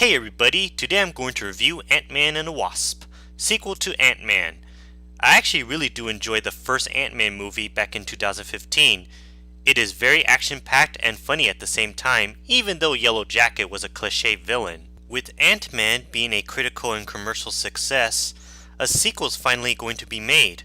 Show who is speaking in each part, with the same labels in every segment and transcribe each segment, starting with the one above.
Speaker 1: Hey everybody, today I'm going to review Ant-Man and the Wasp, sequel to Ant-Man. I actually really do enjoy the first Ant-Man movie back in 2015. It is very action-packed and funny at the same time, even though Yellow Jacket was a cliché villain. With Ant-Man being a critical and commercial success, a sequel is finally going to be made.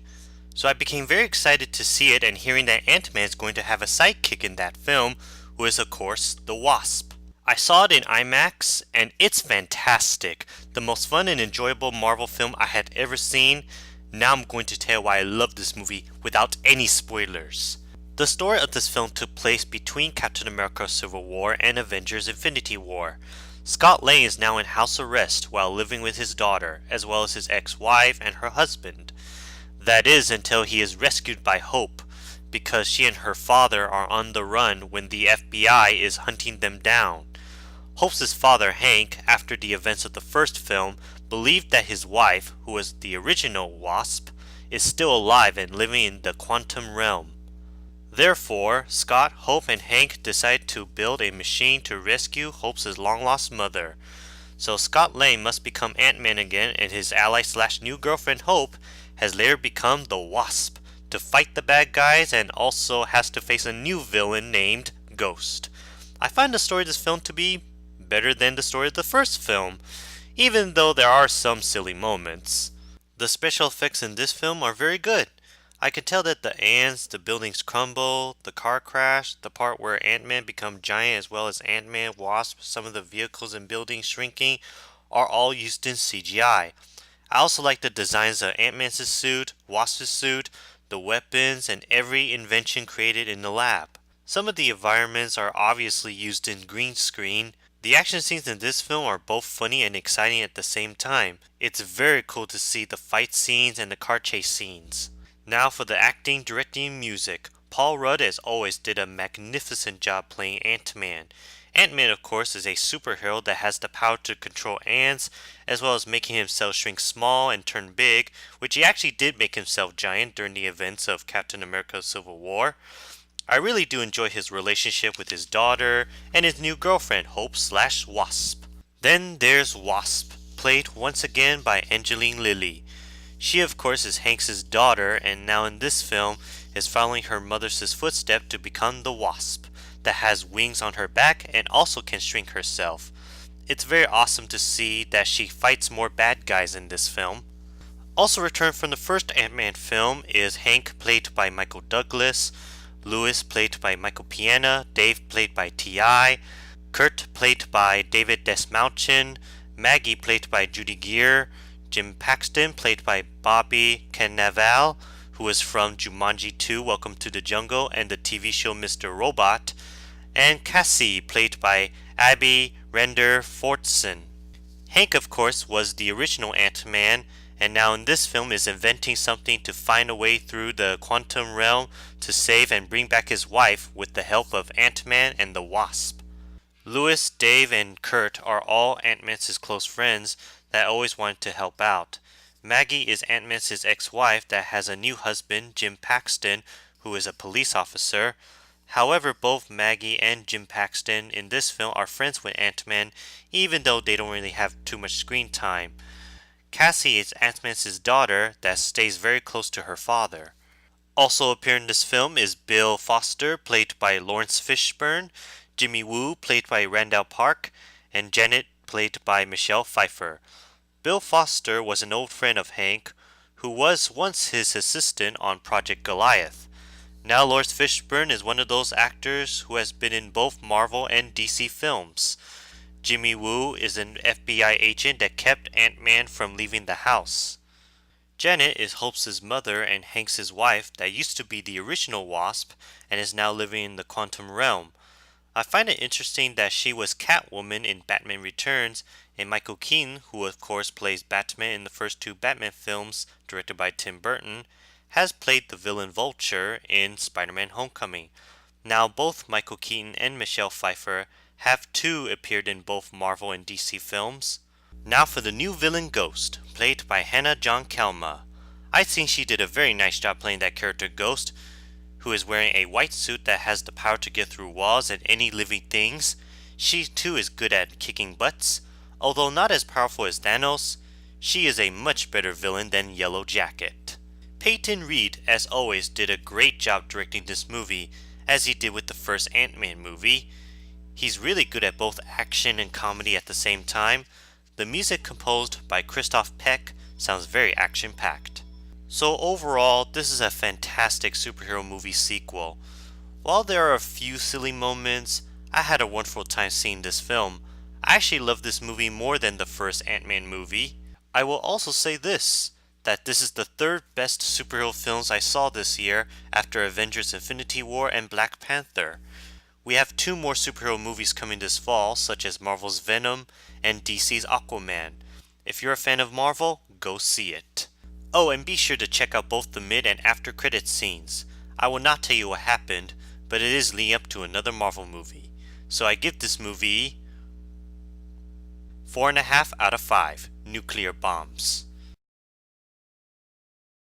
Speaker 1: So I became very excited to see it, and hearing that Ant-Man is going to have a sidekick in that film, who is of course the Wasp. I saw it in IMAX, and it's fantastic. The most fun and enjoyable Marvel film I had ever seen. Now I'm going to tell why I love this movie without any spoilers. The story of this film took place between Captain America Civil War and Avengers Infinity War. Scott Lang is now in house arrest while living with his daughter, as well as his ex-wife and her husband. That is until he is rescued by Hope, because she and her father are on the run when the FBI is hunting them down. Hope's father, Hank, after the events of the first film, believed that his wife, who was the original Wasp, is still alive and living in the quantum realm. Therefore, Scott, Hope, and Hank decide to build a machine to rescue Hope's long-lost mother. So Scott Lang must become Ant-Man again, and his ally/new girlfriend Hope has later become the Wasp to fight the bad guys, and also has to face a new villain named Ghost. I find the story of this film to be better than the story of the first film, even though there are some silly moments. The special effects in this film are very good. I can tell that the ants, the buildings crumble, the car crash, the part where Ant-Man becomes giant, as well as Ant-Man, Wasp, some of the vehicles and buildings shrinking, are all used in CGI. I also like the designs of Ant-Man's suit, Wasp's suit, the weapons, and every invention created in the lab. Some of the environments are obviously used in green screen. The action scenes in this film are both funny and exciting at the same time. It's very cool to see the fight scenes and the car chase scenes. Now for the acting, directing, and music. Paul Rudd as always did a magnificent job playing Ant-Man. Ant-Man of course is a superhero that has the power to control ants, as well as making himself shrink small and turn big, which he actually did make himself giant during the events of Captain America Civil War. I really do enjoy his relationship with his daughter and his new girlfriend, Hope/Wasp. Then there's Wasp, played once again by Angeline Lilly. She of course is Hanks' daughter, and now in this film is following her mother's footsteps to become the Wasp, that has wings on her back and also can shrink herself. It's very awesome to see that she fights more bad guys in this film. Also returned from the first Ant-Man film is Hank, played by Michael Douglas, Louis, played by Michael Piana, Dave, played by T.I., Kurt, played by David Desmauchin, Maggie, played by Judy Geer, Jim Paxton, played by Bobby Cannavale, who is from Jumanji 2, Welcome to the Jungle, and the TV show Mr. Robot, and Cassie, played by Abby Render Fortson. Hank, of course, was the original Ant-Man, and now in this film is inventing something to find a way through the quantum realm to save and bring back his wife with the help of Ant-Man and the Wasp. Louis, Dave, and Kurt are all Ant-Man's close friends that always wanted to help out. Maggie is Ant-Man's ex-wife that has a new husband, Jim Paxton, who is a police officer. However, both Maggie and Jim Paxton in this film are friends with Ant-Man, even though they don't really have too much screen time. Cassie is Ant-Man's daughter that stays very close to her father. Also appearing in this film is Bill Foster, played by Lawrence Fishburne, Jimmy Woo, played by Randall Park, and Janet, played by Michelle Pfeiffer. Bill Foster was an old friend of Hank, who was once his assistant on Project Goliath. Now Lawrence Fishburne is one of those actors who has been in both Marvel and DC films. Jimmy Woo is an FBI agent that kept Ant-Man from leaving the house. Janet is Hope's mother and Hank's wife that used to be the original Wasp and is now living in the quantum realm. I find it interesting that she was Catwoman in Batman Returns, and Michael Keaton, who of course plays Batman in the first two Batman films directed by Tim Burton, has played the villain Vulture in Spider-Man Homecoming. Now both Michael Keaton and Michelle Pfeiffer have too appeared in both Marvel and DC films. Now for the new villain Ghost, played by Hannah John Kalma. I think she did a very nice job playing that character Ghost, who is wearing a white suit that has the power to get through walls and any living things. She too is good at kicking butts. Although not as powerful as Thanos, she is a much better villain than Yellow Jacket. Peyton Reed, as always, did a great job directing this movie, as he did with the first Ant-Man movie. He's really good at both action and comedy at the same time. The music composed by Christoph Peck sounds very action-packed. So overall, this is a fantastic superhero movie sequel. While there are a few silly moments, I had a wonderful time seeing this film. I actually love this movie more than the first Ant-Man movie. I will also say this, that this is the third best superhero films I saw this year after Avengers Infinity War and Black Panther. We have two more superhero movies coming this fall, such as Marvel's Venom and DC's Aquaman. If you're a fan of Marvel, go see it. Oh, and be sure to check out both the mid and after credits scenes. I will not tell you what happened, but it is leading up to another Marvel movie. So I give this movie 4.5 out of 5 nuclear bombs.